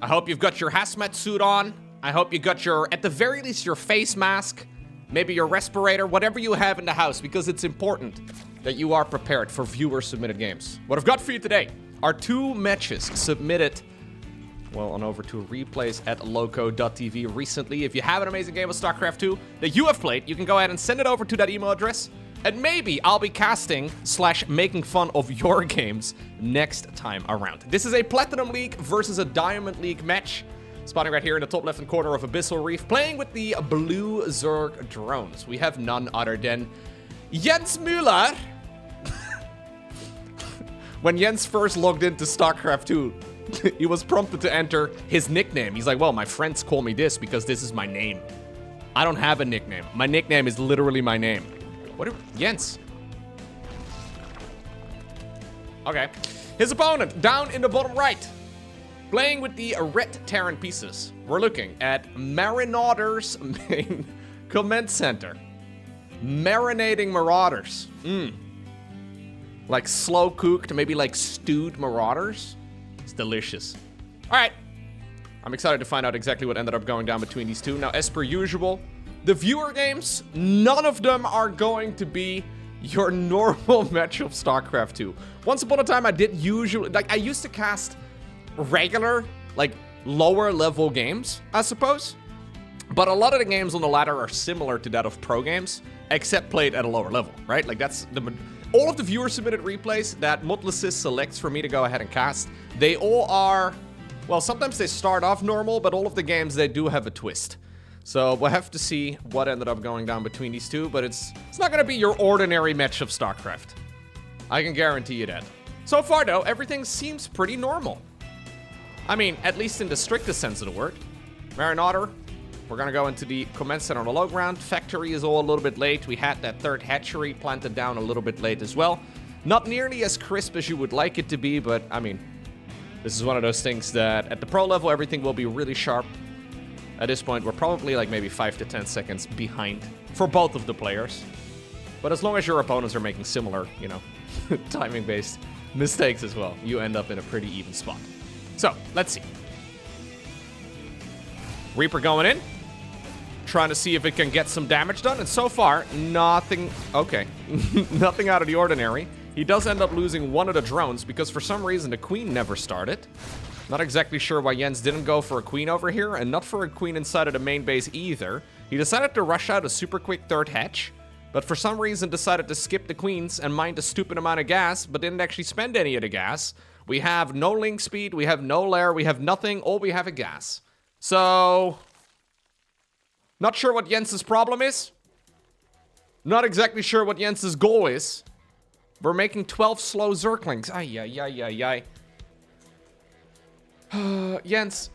I hope you've got your hazmat suit on. I hope you got your, at the very least, your face mask. Maybe your respirator, whatever you have in the house, because it's important that you are prepared for viewer-submitted games. What I've got for you today are 2 matches submitted, well, on over to replays at LowkoTV recently. If you have an amazing game of StarCraft 2 that you have played, you can go ahead and send it over to that email address. And maybe I'll be casting / making fun of your games next time around. This is a Platinum League versus a Diamond League match. Spawning right here in the top left-hand corner of Abyssal Reef, playing with the blue Zerg drones. We have none other than Jens Müller. When Jens first logged into StarCraft 2, he was prompted to enter his nickname. He's like, well, my friends call me this because this is my name. I don't have a nickname. My nickname is literally my name. What are Jens? Okay. His opponent, down in the bottom right. Playing with the red Terran pieces. We're looking at Marauders main command center. Marinating Marauders. Like slow cooked, maybe like stewed Marauders. It's delicious. All right. I'm excited to find out exactly what ended up going down between these two. Now, as per usual, the viewer games, none of them are going to be your normal match of StarCraft 2. Once upon a time, I used to cast regular, like, lower level games, I suppose. But a lot of the games on the ladder are similar to that of pro games, except played at a lower level, right? Like, that's all of the viewer submitted replays that Modlessist selects for me to go ahead and cast. They all are, well, sometimes they start off normal, but all of the games, they do have a twist. So we'll have to see what ended up going down between these two, but it's not going to be your ordinary match of StarCraft. I can guarantee you that. So far, though, everything seems pretty normal. I mean, at least in the strictest sense of the word. Marauder, we're going to go into the command center on the low ground. Factory is all a little bit late. We had that third hatchery planted down a little bit late as well. Not nearly as crisp as you would like it to be, but, I mean, this is one of those things that at the pro level, everything will be really sharp. At this point, we're probably like maybe 5 to 10 seconds behind for both of the players. But as long as your opponents are making similar, you know, timing-based mistakes as well, you end up in a pretty even spot. So, let's see. Reaper going in. Trying to see if it can get some damage done. And so far, nothing... Okay. Nothing out of the ordinary. He does end up losing one of the drones because for some reason the queen never started. Not exactly sure why Jens didn't go for a queen over here, and not for a queen inside of the main base either. He decided to rush out a super quick third hatch, but for some reason decided to skip the queens and mine a stupid amount of gas, but didn't actually spend any of the gas. We have no link speed, we have no lair, we have nothing, all we have is gas. So, not sure what Jens's problem is. Not exactly sure what Jens's goal is. We're making 12 slow Zerglings. Ay. Jens,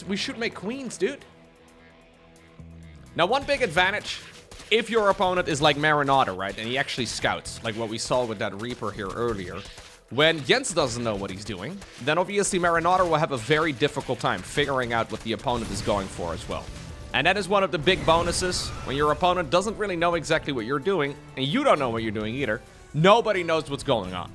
we should make queens, dude. Now, one big advantage, if your opponent is like Marauder, right, and he actually scouts, like what we saw with that Reaper here earlier, when Jens doesn't know what he's doing, then obviously Marauder will have a very difficult time figuring out what the opponent is going for as well. And that is one of the big bonuses, when your opponent doesn't really know exactly what you're doing, and you don't know what you're doing either. Nobody knows what's going on.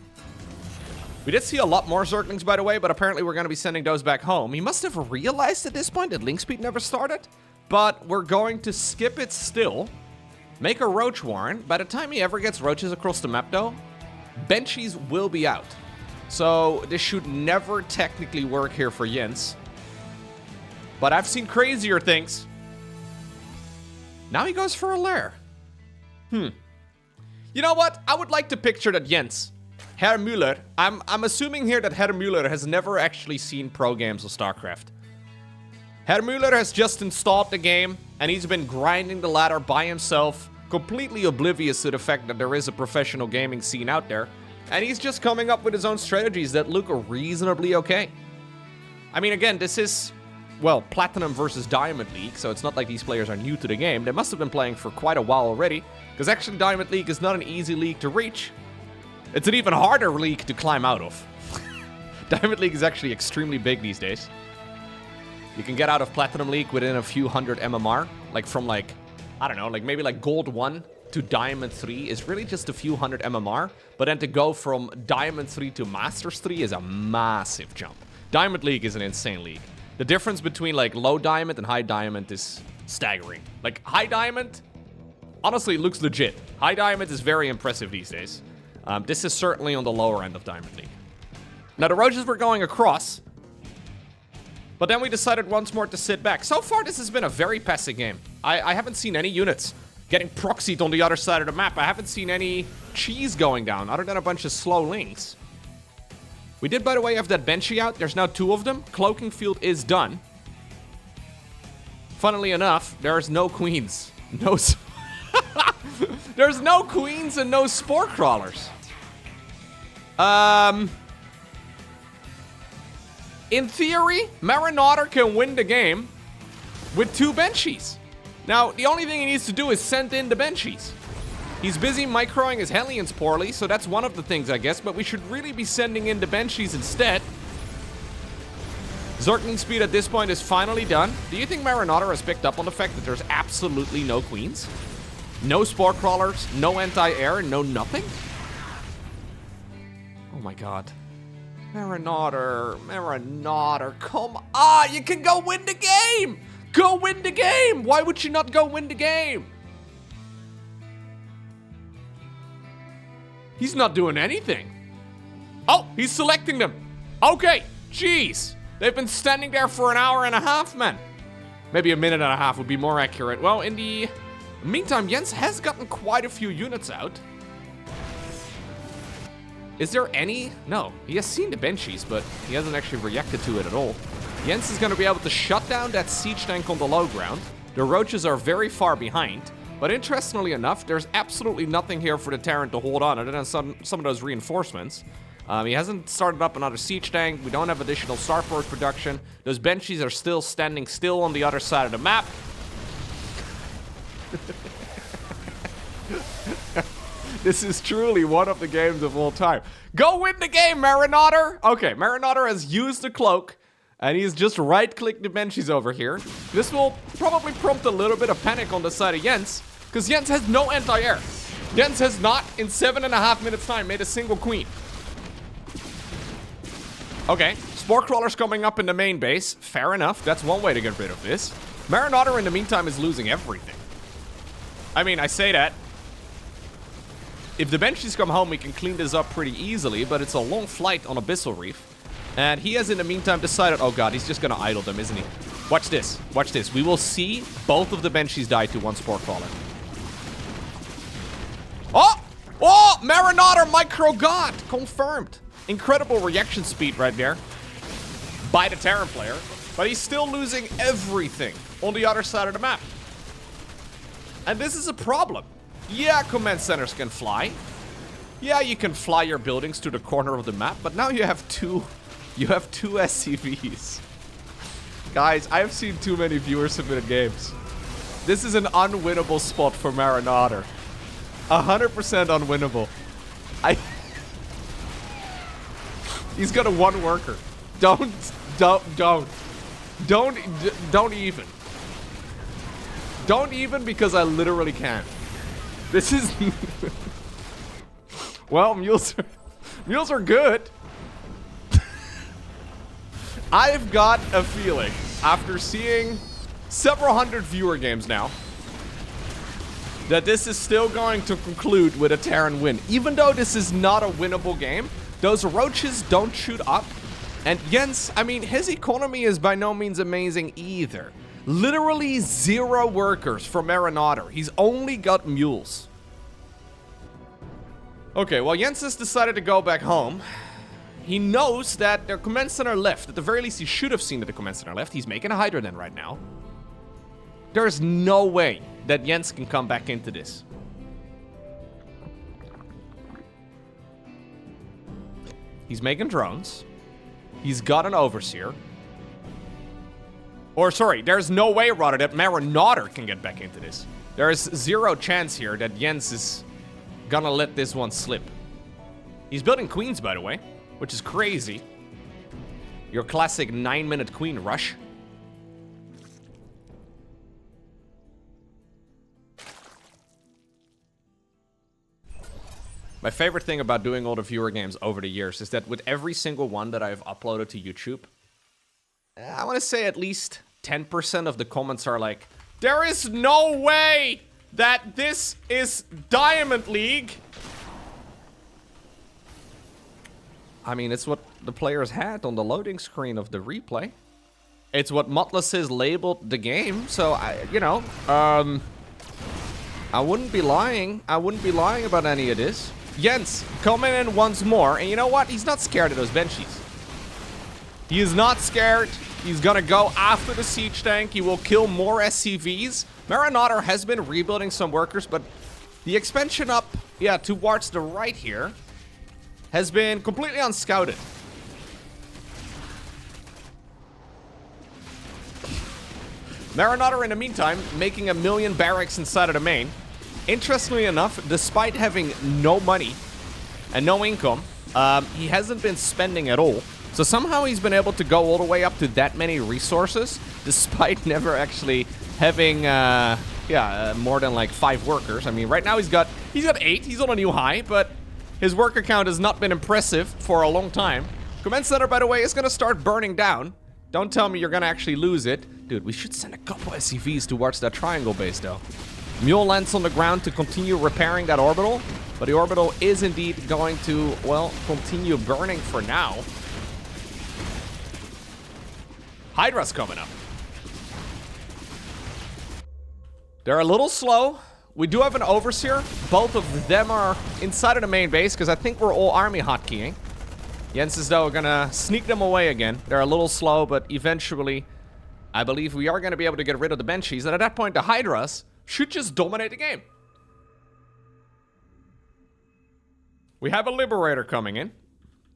We did see a lot more Zerglings, by the way, but apparently we're going to be sending those back home. He must have realized at this point that link speed never started, but we're going to skip it still. Make a Roach Warren. By the time he ever gets roaches across the map, though, Banshees will be out. So this should never technically work here for Jens. But I've seen crazier things. Now he goes for a lair. You know what? I would like to picture that Jens, Herr Müller, I'm assuming here that Herr Müller has never actually seen pro games of StarCraft. Herr Müller has just installed the game, and he's been grinding the ladder by himself, completely oblivious to the fact that there is a professional gaming scene out there, and he's just coming up with his own strategies that look reasonably okay. I mean, again, this is, well, Platinum versus Diamond League, so it's not like these players are new to the game. They must have been playing for quite a while already, because actually Diamond League is not an easy league to reach. It's an even harder league to climb out of. Diamond League is actually extremely big these days. You can get out of Platinum League within a few hundred MMR. Like from like, I don't know, like maybe like Gold 1 to Diamond 3 is really just a few hundred MMR. But then to go from Diamond 3 to Masters 3 is a massive jump. Diamond League is an insane league. The difference between, like, low diamond and high diamond is staggering. Like, high diamond, honestly, it looks legit. High diamond is very impressive these days. This is certainly on the lower end of Diamond League. Now, the roaches were going across, but then we decided once more to sit back. So far, this has been a very passive game. I haven't seen any units getting proxied on the other side of the map. I haven't seen any cheese going down, other than a bunch of slow links. We did, by the way, have that benchy out. There's now 2 of them. Cloaking field is done. Funnily enough, there's no queens. There's no queens and no spore crawlers. In theory, Marauder can win the game with 2 benchies. Now, the only thing he needs to do is send in the benchies. He's busy microing his Hellions poorly, so that's one of the things, I guess, but we should really be sending in the benchies instead. Zergling speed at this point is finally done. Do you think Marauder has picked up on the fact that there's absolutely no queens? No spore crawlers, no anti-air, no nothing? Oh my god. Marauder, come on! You can go win the game! Go win the game! Why would you not go win the game? He's not doing anything. Oh, he's selecting them. Okay, jeez. They've been standing there for an hour and a half, man. Maybe a minute and a half would be more accurate. Well, in the meantime, Jens has gotten quite a few units out. Is there any? No, he has seen the benchies, but he hasn't actually reacted to it at all. Jens is going to be able to shut down that siege tank on the low ground. The roaches are very far behind. But interestingly enough, there's absolutely nothing here for the Terran to hold on other than some of those reinforcements. He hasn't started up another siege tank. We don't have additional starport production. Those benchies are still standing still on the other side of the map. This is truly one of the games of all time. Go win the game, Marauder! Okay, Marauder has used the cloak, and he's just right-clicked the benchies over here. This will probably prompt a little bit of panic on the side of Jens, because Jens has no anti-air. Jens has not, in 7.5 minutes time, made a single queen. Okay, spore crawlers coming up in the main base. Fair enough, that's one way to get rid of this. Marauder, in the meantime, is losing everything. I mean, I say that. If the benchies come home, we can clean this up pretty easily, but it's a long flight on Abyssal Reef. And he has, in the meantime, decided... Oh, God, he's just going to idle them, isn't he? Watch this. Watch this. We will see both of the benchies die to one spore crawler. Oh! Oh! Marauder Micro God! Confirmed. Incredible reaction speed right there. By the Terran player. But he's still losing everything on the other side of the map. And this is a problem. Yeah, command centers can fly. Yeah, you can fly your buildings to the corner of the map, but now you have two SCVs. Guys, I've seen too many viewer submitted games. This is an unwinnable spot for Marauder. 100% unwinnable. He's got a one worker. Don't even. Don't even, because I literally can't. This is... Well, mules are good. I've got a feeling, after seeing several hundred viewer games now, that this is still going to conclude with a Terran win. Even though this is not a winnable game, those roaches don't shoot up. And Jens, I mean, his economy is by no means amazing either. Literally 0 workers for Marauder. He's only got mules. Okay, well, Jens has decided to go back home. He knows that their command center left. At the very least, he should have seen that the command center left. He's making a Hydra then right now. There's no way that Jens can come back into this. He's making drones. He's got an Overseer. Or, sorry, there's no way, rather, that Marauder can get back into this. There is 0 chance here that Jens is gonna let this one slip. He's building queens, by the way, which is crazy. Your classic 9-minute queen rush. My favorite thing about doing all the viewer games over the years is that with every single one that I've uploaded to YouTube, I want to say at least 10% of the comments are like, there is no way that this is Diamond League. I mean, it's what the players had on the loading screen of the replay. It's what Motless has labeled the game. So, I wouldn't be lying. I wouldn't be lying about any of this. Jens coming in once more. And you know what? He's not scared of those Banshees. He is not scared. He's gonna go after the siege tank. He will kill more SCVs. Marinator has been rebuilding some workers, but the expansion up, towards the right here has been completely unscouted. Marinator, in the meantime, making 1 million barracks inside of the main. Interestingly enough, despite having no money and no income, he hasn't been spending at all. So somehow he's been able to go all the way up to that many resources, despite never actually having, more than like 5 workers. I mean, right now he's got 8. He's on a new high, but his worker count has not been impressive for a long time. Command Center, by the way, is going to start burning down. Don't tell me you're going to actually lose it. Dude, we should send a couple SCVs towards that triangle base, though. Mule lands on the ground to continue repairing that orbital, but the orbital is indeed going to, well, continue burning for now. Hydra's coming up. They're a little slow. We do have an Overseer. Both of them are inside of the main base, because I think we're all army hotkeying. Jens is, though, gonna sneak them away again. They're a little slow, but eventually, I believe we are gonna be able to get rid of the Banshees, and at that point, the Hydras should just dominate the game. We have a Liberator coming in.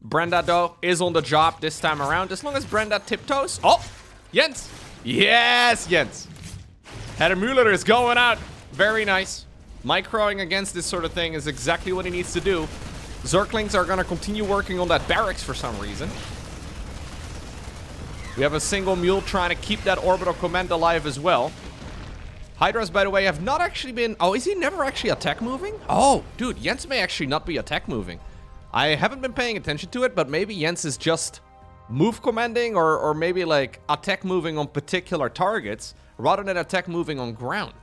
Brenda, though, is on the job this time around. As long as Brenda tiptoes. Oh, Jens. Yes, Jens. Hedemüller is going out. Very nice. Microing against this sort of thing is exactly what he needs to do. Zerglings are going to continue working on that barracks for some reason. We have a single mule trying to keep that orbital command alive as well. Hydras, by the way, have not actually been... Oh, is he never actually attack moving? Oh, dude, Jens may actually not be attack moving. I haven't been paying attention to it, but maybe Jens is just move commanding or maybe like attack moving on particular targets rather than attack moving on ground.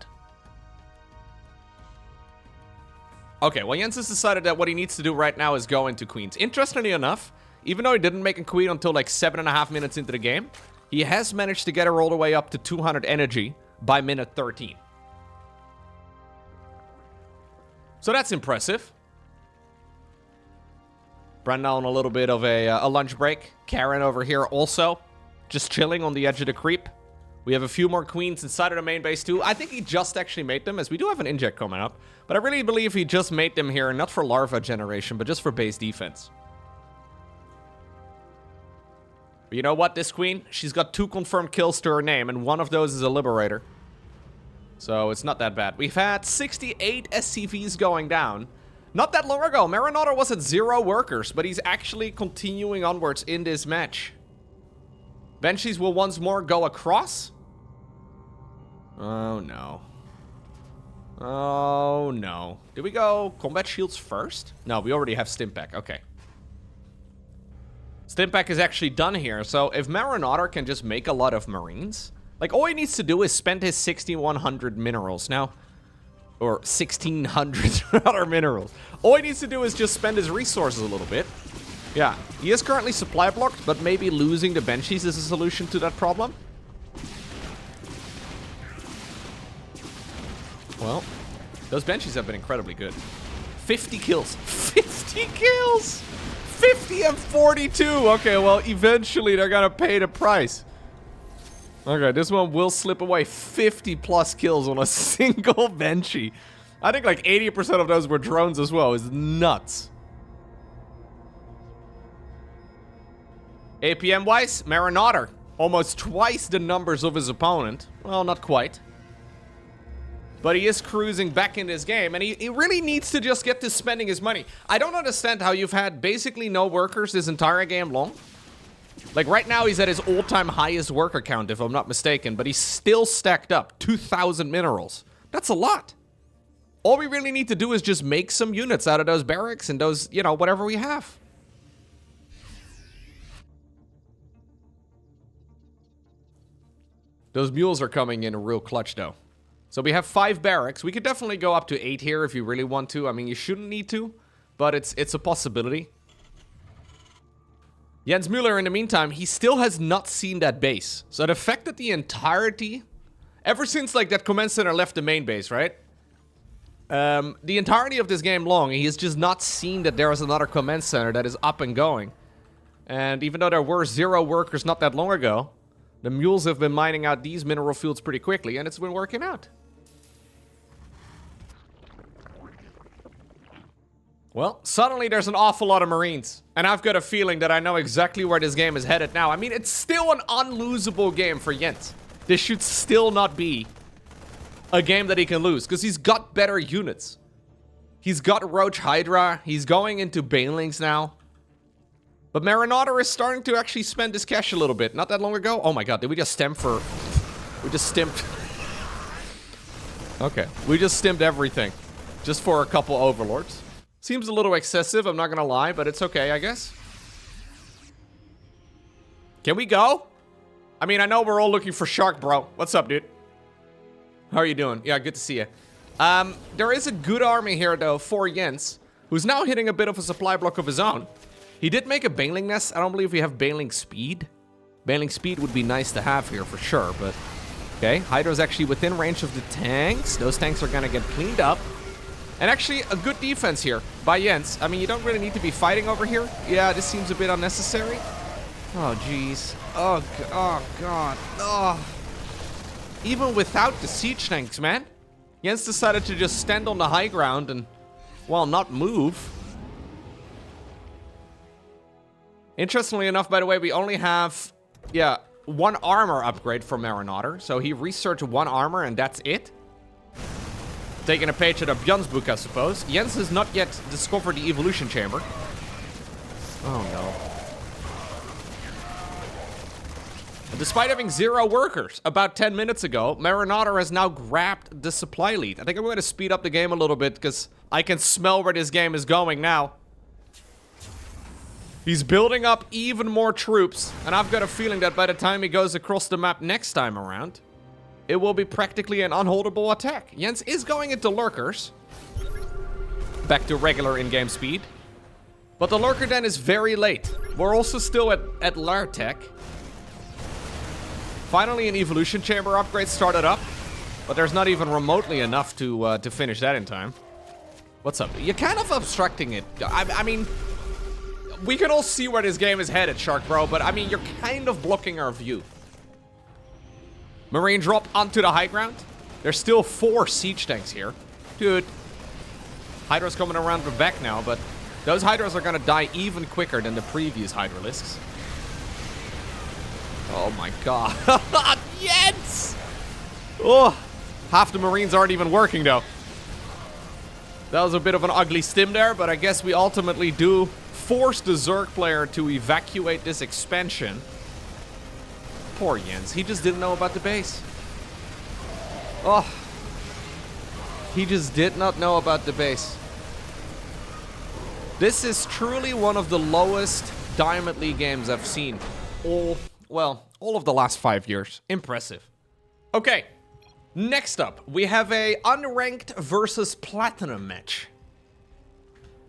Okay, well, Jens has decided that what he needs to do right now is go into Queens. Interestingly enough, even though he didn't make a Queen until like 7.5 minutes into the game, he has managed to get her all the way up to 200 energy by minute 13. So that's impressive. Brenda on a little bit of a lunch break. Karen over here also just chilling on the edge of the creep. We have a few more queens inside of the main base too. I think he just actually made them, as we do have an inject coming up. But I really believe he just made them here, not for larva generation, but just for base defense. But you know what, this queen, she's got 2 confirmed kills to her name, and one of those is a Liberator. So it's not that bad. We've had 68 SCVs going down. Not that long ago, Marinator was at 0 workers, but he's actually continuing onwards in this match. Banshees will once more go across. Oh, no. Oh, no. Did we go combat shields first? No, we already have Stimpack. Okay. Stimpack is actually done here, so if Marinator can just make a lot of Marines, like, all he needs to do is spend his 6,100 minerals. Now, or 1,600 other minerals. All he needs to do is just spend his resources a little bit. Yeah, he is currently supply blocked, but maybe losing the Banshees is a solution to that problem. Well, those Banshees have been incredibly good. 50 kills. 50 kills! 50 and 42! Okay, well, eventually they're gonna pay the price. Okay, this one will slip away. 50 plus kills on a single Banshee. I think like 80% of those were drones as well. It's nuts. APM-wise, Marinator. Almost twice the numbers of his opponent. Well, not quite. But he is cruising back in this game, and he really needs to just get to spending his money. I don't understand how you've had basically no workers this entire game long. Like, right now, he's at his all-time highest worker count, if I'm not mistaken, but he's still stacked up 2,000 minerals. That's a lot. All we really need to do is just make some units out of those barracks and those, you know, whatever we have. Those mules are coming in a real clutch, though. So we have 5 barracks. We could definitely go up to 8 here if you really want to. I mean, you shouldn't need to, but it's a possibility. Jens Müller, in the meantime, he still has not seen that base. So the fact that the entirety, ever since like that command center left the main base, right? The entirety of this game long, he has just not seen that there is another command center that is up and going. And even though there were 0 workers not that long ago, the mules have been mining out these mineral fields pretty quickly, and it's been working out. Well, suddenly there's an awful lot of Marines. And I've got a feeling that I know exactly where this game is headed now. I mean, it's still an unlosable game for Jens. This should still not be a game that he can lose, because he's got better units. He's got Roach Hydra. He's going into Banelings now. But Marauder is starting to actually spend his cash a little bit. Not that long ago. Oh my god, did we just stem for... We just stimped... Okay, we just stimped everything. Just for a couple overlords. Seems a little excessive, I'm not gonna lie, but it's okay, I guess. Can we go? I mean, I know we're all looking for Shark, bro. What's up, dude? How are you doing? Yeah, good to see you. There is a good army here, though, for Jens, who's now hitting a bit of a supply block of his own. He did make a Baneling nest. I don't believe we have Baneling speed. Baneling speed would be nice to have here for sure, but... Okay, Hydra's actually within range of the tanks. Those tanks are gonna get cleaned up. And actually, a good defense here by Jens. I mean, you don't really need to be fighting over here. Yeah, this seems a bit unnecessary. Oh, jeez. Oh, God. Oh. Even without the siege tanks, man. Jens decided to just stand on the high ground and, well, not move. Interestingly enough, by the way, we only have, yeah, 1 armor upgrade for Marauder. So he researched 1 armor and that's it. Taking a page out of Björn's book, I suppose. Jens has not yet discovered the evolution chamber. Oh, no. Despite having 0 workers about 10 minutes ago, Marauder has now grabbed the supply lead. I think I'm going to speed up the game a little bit because I can smell where this game is going now. He's building up even more troops, and I've got a feeling that by the time he goes across the map next time around, it will be practically an unholdable attack. Jens is going into lurkers. Back to regular in-game speed. But the lurker den is very late. We're also still at Lartech. Finally, an evolution chamber upgrade started up. But there's not even remotely enough to finish that in time. What's up? You're kind of obstructing it. I mean, we can all see where this game is headed, Shark Bro. But I mean, you're kind of blocking our view. Marine drop onto the high ground. There's still 4 siege tanks here. Dude. Hydra's coming around the back now, but those Hydras are gonna die even quicker than the previous Hydralisks. Oh my god. Yes! Oh, half the Marines aren't even working, though. That was a bit of an ugly stim there, but I guess we ultimately do force the Zerg player to evacuate this expansion. Poor Jens. He just didn't know about the base. Oh. He just did not know about the base. This is truly one of the lowest Diamond League games I've seen. All of the last 5 years. Impressive. Okay. Next up, we have a unranked versus platinum match.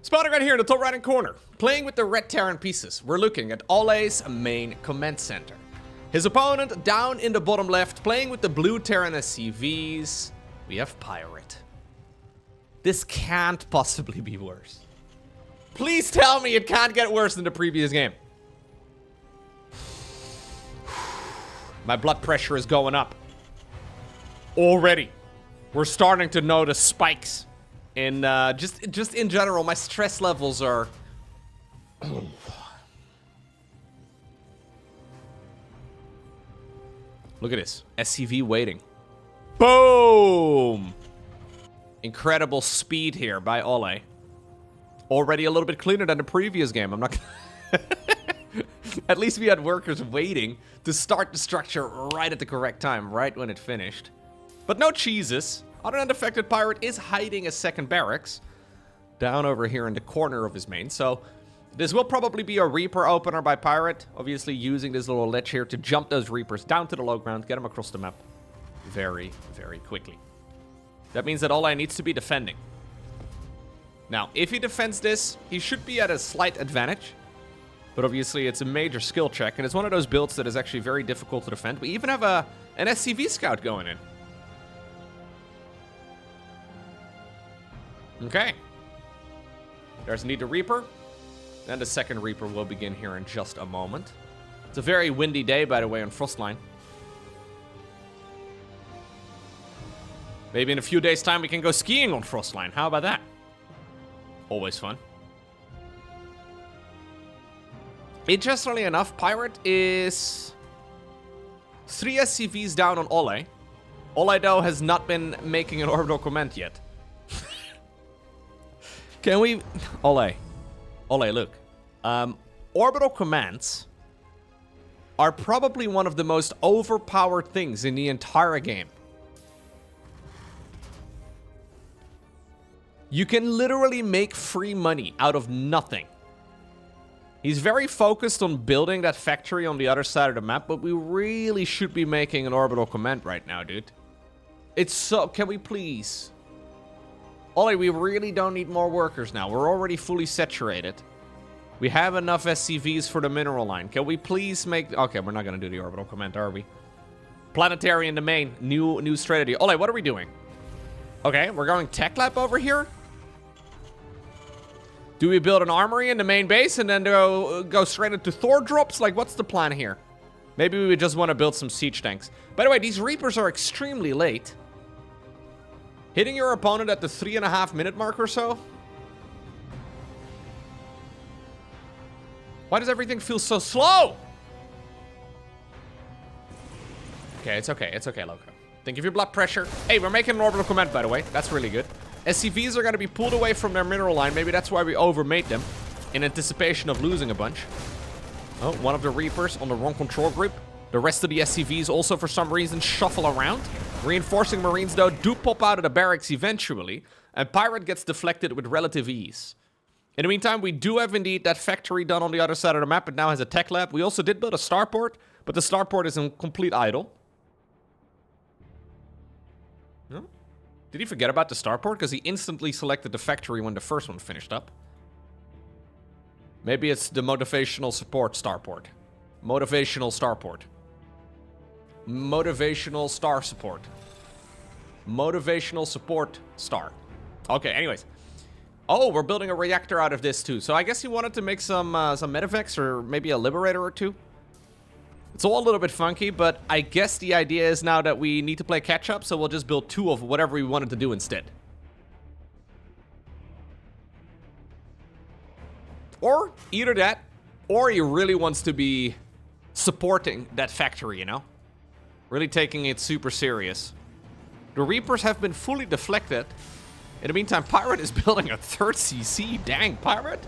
Spotted right here in the top right-hand corner. Playing with the red Terran pieces. We're looking at Ole's main command center. His opponent down in the bottom left, playing with the blue Terran SCVs. We have Pirate. This can't possibly be worse. Please tell me it can't get worse than the previous game. My blood pressure is going up. Already. We're starting to notice spikes. In, just in general, my stress levels are... Look at this. SCV waiting. Boom! Incredible speed here by Ole. Already a little bit cleaner than the previous game. I'm not gonna... At least we had workers waiting to start the structure right at the correct time, right when it finished. But no cheeses. Other than the fact that Pirate is hiding a second barracks down over here in the corner of his main. So This will probably be a Reaper opener by Pirate. Obviously using this little ledge here to jump those Reapers down to the low ground, get them across the map very, very quickly. That means that Ole needs to be defending. Now, if he defends this, he should be at a slight advantage. But obviously, it's a major skill check, and it's one of those builds that is actually very difficult to defend. We even have an SCV scout going in. Okay. There's indeed the Reaper. And the second Reaper will begin here in just a moment. It's a very windy day, by the way, on Frostline. Maybe in a few days' time we can go skiing on Frostline. How about that? Always fun. Interestingly enough, Pirate is 3 SCVs down on Ole. Ole, though, has not been making an orbital command yet. Can we... Ole, look. Orbital commands are probably one of the most overpowered things in the entire game. You can literally make free money out of nothing. He's very focused on building that factory on the other side of the map, but we really should be making an orbital command right now, dude. It's so... Can we please? Ollie, we really don't need more workers now. We're already fully saturated. We have enough SCVs for the mineral line. Can we please make... Okay, we're not going to do the orbital command, are we? Planetary in the main. New strategy. Ollie, what are we doing? Okay, we're going tech lab over here. Do we build an armory in the main base and then go straight into Thor drops? Like, what's the plan here? Maybe we just want to build some siege tanks. By the way, these Reapers are extremely late. Hitting your opponent at the 3.5 minute mark or so. Why does everything feel so slow? Okay, it's okay. It's okay, Lowko. Think of your blood pressure. Hey, we're making an orbital command, by the way. That's really good. SCVs are going to be pulled away from their mineral line. Maybe that's why we overmade them. In anticipation of losing a bunch. Oh, one of the Reapers on the wrong control group. The rest of the SCVs also, for some reason, shuffle around. Reinforcing Marines, though, do pop out of the barracks eventually. And Pirate gets deflected with relative ease. In the meantime, we do have, indeed, that factory done on the other side of the map. It now has a tech lab. We also did build a starport. But the starport is in complete idle. No? Did he forget about the starport? Because he instantly selected the factory when the first one finished up. Maybe it's the motivational support starport. Motivational starport. Motivational star support. Motivational support star. Okay, anyways. Oh, we're building a reactor out of this too. So I guess he wanted to make some medevacs or maybe a liberator or two. It's all a little bit funky, but I guess the idea is now that we need to play catch-up, so we'll just build 2 of whatever we wanted to do instead. Or either that, or he really wants to be supporting that factory, you know? Really taking it super serious. The Reapers have been fully deflected. In the meantime, Pirate is building a 3rd CC. Dang, Pirate.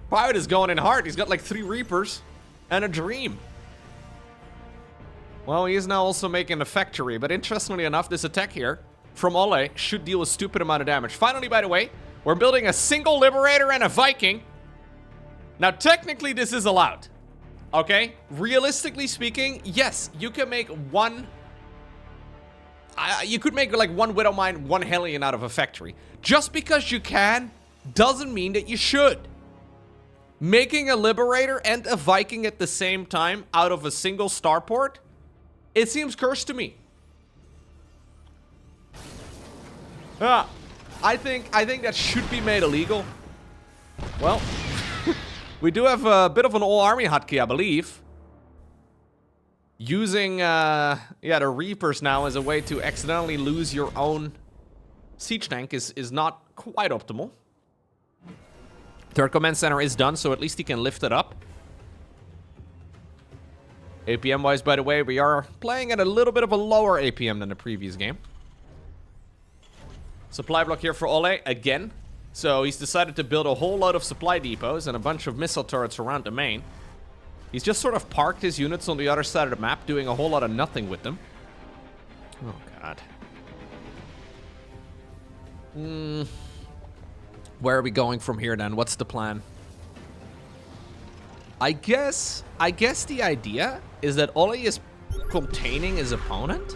Pirate is going in hard. He's got like 3 Reapers and a Dream. Well, he is now also making a factory, but interestingly enough, this attack here from Ole should deal a stupid amount of damage. Finally, by the way, we're building a single Liberator and a Viking. Now, technically, this is allowed. Okay? Realistically speaking, yes, you can make one... you could make like 1 Widowmine, 1 Hellion out of a factory. Just because you can, doesn't mean that you should. Making a Liberator and a Viking at the same time out of a single starport? It seems cursed to me. I think that should be made illegal. Well, we do have a bit of an all-army hotkey, I believe. Using, the Reapers now as a way to accidentally lose your own siege tank is not quite optimal. 3rd command center is done, so at least he can lift it up. APM-wise, by the way, we are playing at a little bit of a lower APM than the previous game. Supply block here for Ole, again. So he's decided to build a whole lot of supply depots and a bunch of missile turrets around the main. He's just sort of parked his units on the other side of the map, doing a whole lot of nothing with them. Oh, God. Where are we going from here, then? What's the plan? I guess the idea is that Ollie is containing his opponent.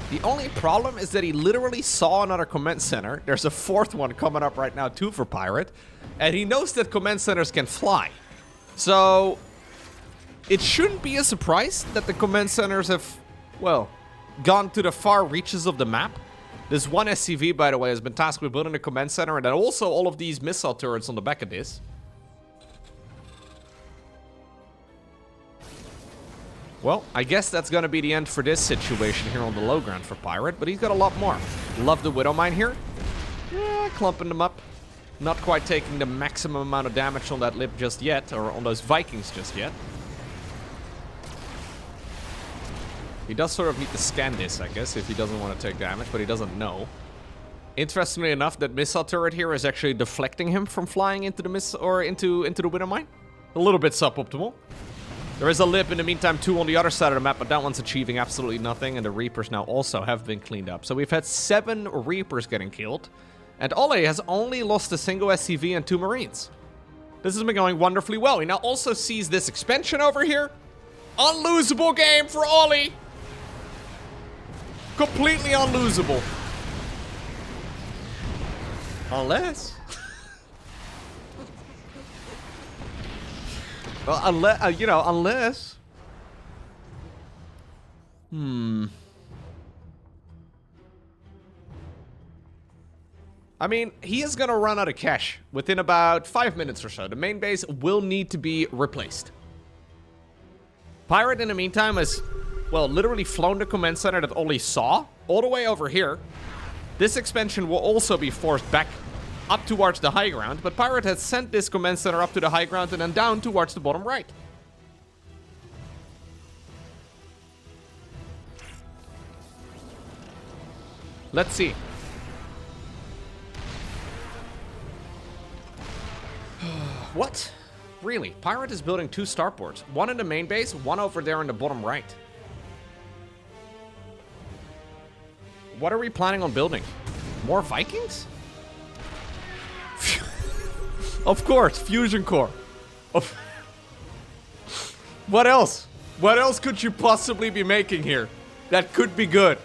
The only problem is that he literally saw another command center. There's a fourth one coming up right now too for Pirate. And he knows that command centers can fly. So it shouldn't be a surprise that the command centers have, well, gone to the far reaches of the map. This one SCV, by the way, has been tasked with building a command center, and then also all of these missile turrets on the back of this. Well, I guess that's going to be the end for this situation here on the low ground for Pirate, but he's got a lot more. Love the Widow Mine here. Yeah, clumping them up. Not quite taking the maximum amount of damage on that lip just yet, or on those Vikings just yet. He does sort of need to scan this, I guess, if he doesn't want to take damage, but he doesn't know. Interestingly enough, that missile turret here is actually deflecting him from flying into the into the Widow Mine. A little bit suboptimal. There is a lip in the meantime too on the other side of the map, but that one's achieving absolutely nothing, and the Reapers now also have been cleaned up. So we've had 7 Reapers getting killed, and Ole has only lost a single SCV and 2 Marines. This has been going wonderfully well. He now also sees this expansion over here. Unlosable game for Ollie. Completely unlosable. Unless... well, unless, you know, unless... I mean, he is going to run out of cash within about 5 minutes or so. The main base will need to be replaced. Pirate, in the meantime, has, well, literally flown the command center that Ollie saw all the way over here. This expansion will also be forced back up towards the high ground, but Pirate has sent this command center up to the high ground and then down towards the bottom right. Let's see. What? Really? Pirate is building 2 starports. One in the main base, one over there in the bottom right. What are we planning on building? More Vikings? Of course, fusion core. What else? What else could you possibly be making here that could be good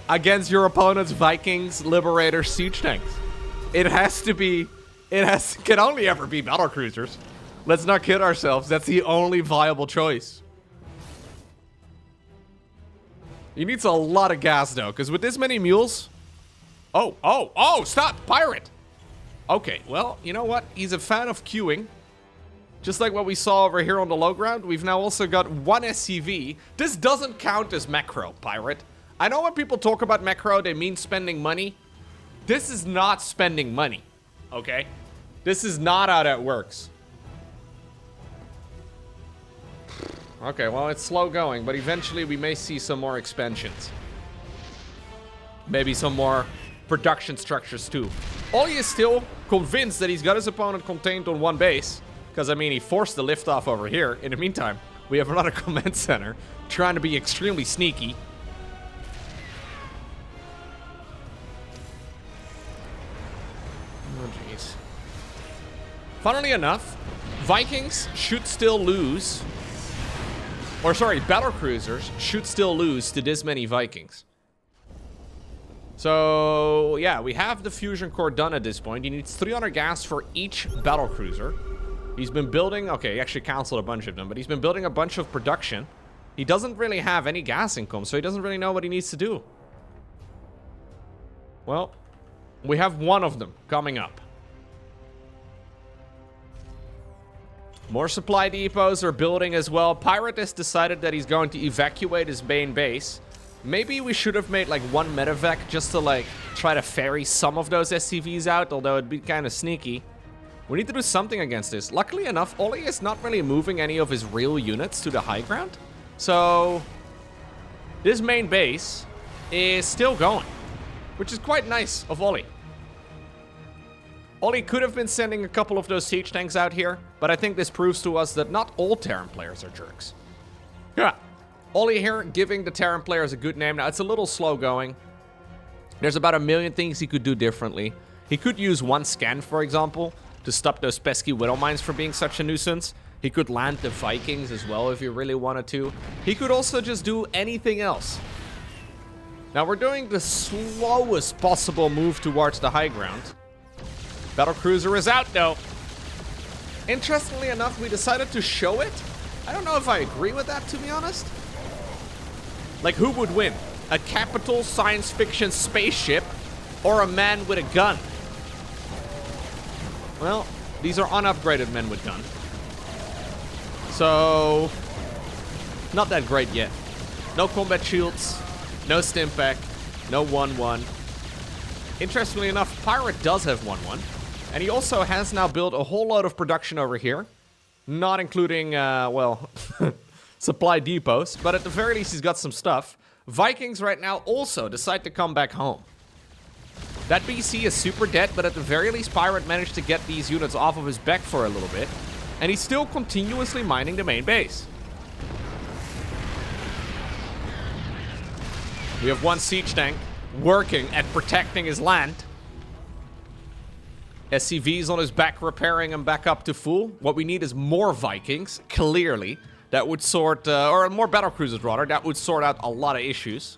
against your opponent's Vikings, Liberator, siege tanks? It has to be, can only ever be battle cruisers. Let's not kid ourselves. That's the only viable choice. He needs a lot of gas though, because with this many mules... Oh, stop, Pirate! Okay, well, you know what? He's a fan of queuing. Just like what we saw over here on the low ground, we've now also got 1 SCV. This doesn't count as macro, Pirate. I know when people talk about macro, they mean spending money. This is not spending money, okay? This is not how that works. Okay, well, it's slow going, but eventually we may see some more expansions. Maybe some more production structures too. Ollie is still convinced that he's got his opponent contained on 1 base. Because, I mean, he forced the liftoff over here. In the meantime, we have another command center trying to be extremely sneaky. Oh, jeez. Funnily enough, Vikings should still lose. Or, sorry, battlecruisers should still lose to this many Vikings. So, yeah, we have the fusion core done at this point. He needs 300 gas for each battlecruiser. He's been building... Okay, he actually canceled a bunch of them, but he's been building a bunch of production. He doesn't really have any gas income, so he doesn't really know what he needs to do. Well, we have 1 of them coming up. More supply depots are building as well. Pirate has decided that he's going to evacuate his main base. Maybe we should have made like 1 medevac just to like try to ferry some of those SCVs out, although it'd be kind of sneaky. We need to do something against this. Luckily enough, Ollie is not really moving any of his real units to the high ground. So this main base is still going, which is quite nice of Ollie. Ollie could have been sending a couple of those siege tanks out here, but I think this proves to us that not all Terran players are jerks. Yeah. Ollie here giving the Terran players a good name. Now, it's a little slow going. There's about 1 million things he could do differently. He could use 1 scan, for example, to stop those pesky Widow Mines from being such a nuisance. He could land the Vikings as well if he really wanted to. He could also just do anything else. Now we're doing the slowest possible move towards the high ground. Battlecruiser is out though. Interestingly enough, we decided to show it. I don't know if I agree with that, to be honest. Like, who would win? A capital science fiction spaceship or a man with a gun? Well, these are unupgraded men with gun. So, not that great yet. No combat shields, no Stimpack, no 1-1. Interestingly enough, Pirate does have 1-1. And he also has now built a whole lot of production over here. Not including, well, supply depots. But at the very least, he's got some stuff. Vikings right now also decide to come back home. That BC is super dead, but at the very least, Pirate managed to get these units off of his back for a little bit. And he's still continuously mining the main base. We have one siege tank working at protecting his land. SCV's on his back, repairing him back up to full. What we need is more Vikings, clearly. That would sort, or more battlecruisers rather, that would sort out a lot of issues.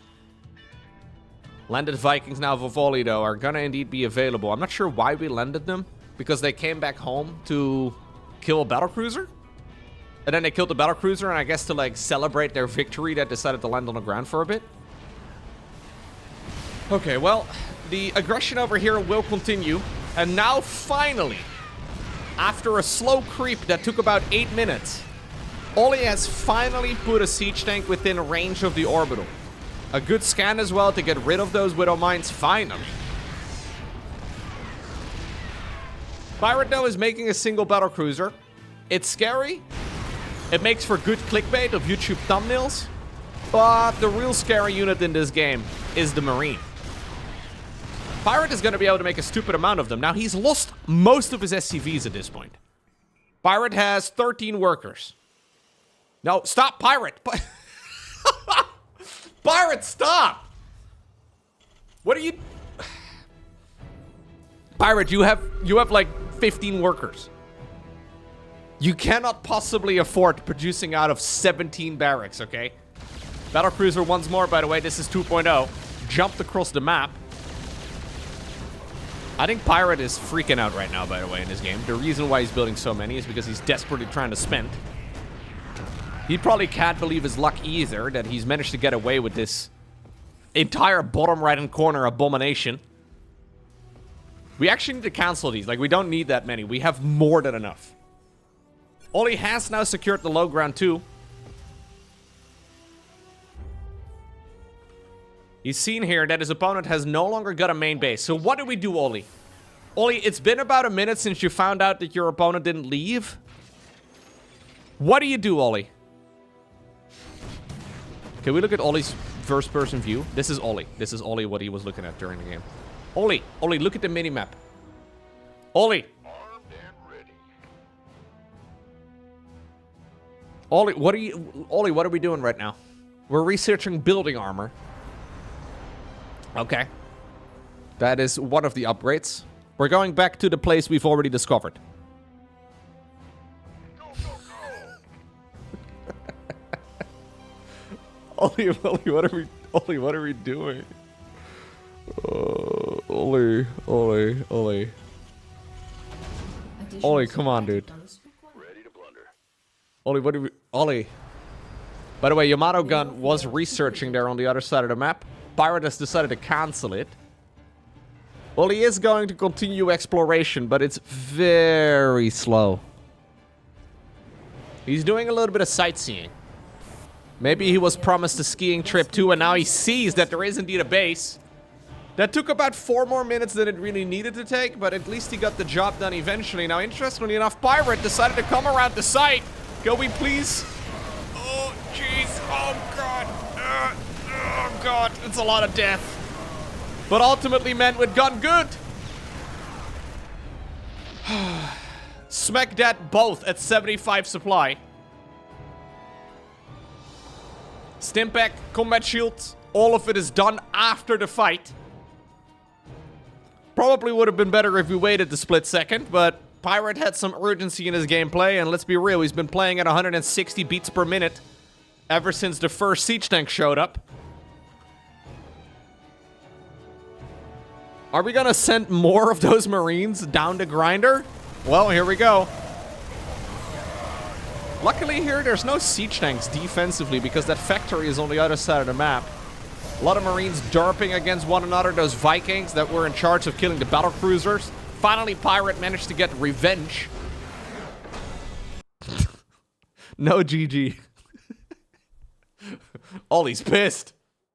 Landed Vikings now, Vovoli though, are gonna indeed be available. I'm not sure why we landed them, because they came back home to kill a battlecruiser. And then they killed the battlecruiser, and I guess to like celebrate their victory, that decided to land on the ground for a bit. Okay, well, the aggression over here will continue. And now, finally, after a slow creep that took about 8 minutes, Ollie has finally put a siege tank within range of the orbital. A good scan as well to get rid of those Widow Mines, finally. Pirate, though, is making a single battlecruiser. It's scary. It makes for good clickbait of YouTube thumbnails. But the real scary unit in this game is the Marine. Pirate is going to be able to make a stupid amount of them. Now, he's lost most of his SCVs at this point. Pirate has 13 workers. No, stop, Pirate. Pirate, stop. What are you... Pirate, you have like 15 workers. You cannot possibly afford producing out of 17 barracks, okay? Battlecruiser once more, by the way. This is 2.0. Jumped across the map. I think Pirate is freaking out right now, by the way, in this game. The reason why he's building so many is because he's desperately trying to spend. He probably can't believe his luck either that he's managed to get away with this entire bottom right-hand corner abomination. We actually need to cancel these. Like, we don't need that many. We have more than enough. Ollie has now secured the low ground, too. He's seen here that his opponent has no longer got a main base. So what do we do, Ollie? Ollie, it's been about a minute since you found out that your opponent didn't leave. What do you do, Ollie? Can we look at Ollie's first-person view? This is Ollie. This is Ollie, what he was looking at during the game. Ollie, look at the mini-map. Ollie. Ollie, what are we doing right now? We're researching building armor. Okay. That is one of the upgrades. We're going back to the place we've already discovered. Ollie, what are we doing? Ollie. Ollie, come on, dude. Ollie. By the way, Yamato Gun was researching there on the other side of the map. Pirate has decided to cancel it. Well, he is going to continue exploration, but it's very slow. He's doing a little bit of sightseeing. Maybe he was promised a skiing trip too, and now he sees that there is indeed a base. That took about 4 more minutes than it really needed to take, but at least he got the job done eventually. Now, interestingly enough, Pirate decided to come around the site. Can we please? Oh, jeez. Oh, God. Oh, God. It's a lot of death. But ultimately meant with gun good. Smack that both at 75 supply. Stimpack, combat shields, all of it is done after the fight. Probably would have been better if we waited the split second, but Pirate had some urgency in his gameplay, and let's be real, he's been playing at 160 beats per minute ever since the first siege tank showed up. Are we gonna send more of those Marines down to Grinder? Well, here we go. Luckily here, there's no siege tanks defensively because that factory is on the other side of the map. A lot of Marines derping against one another, those Vikings that were in charge of killing the battle cruisers. Finally, Pirate managed to get revenge. No GG. Ollie's pissed.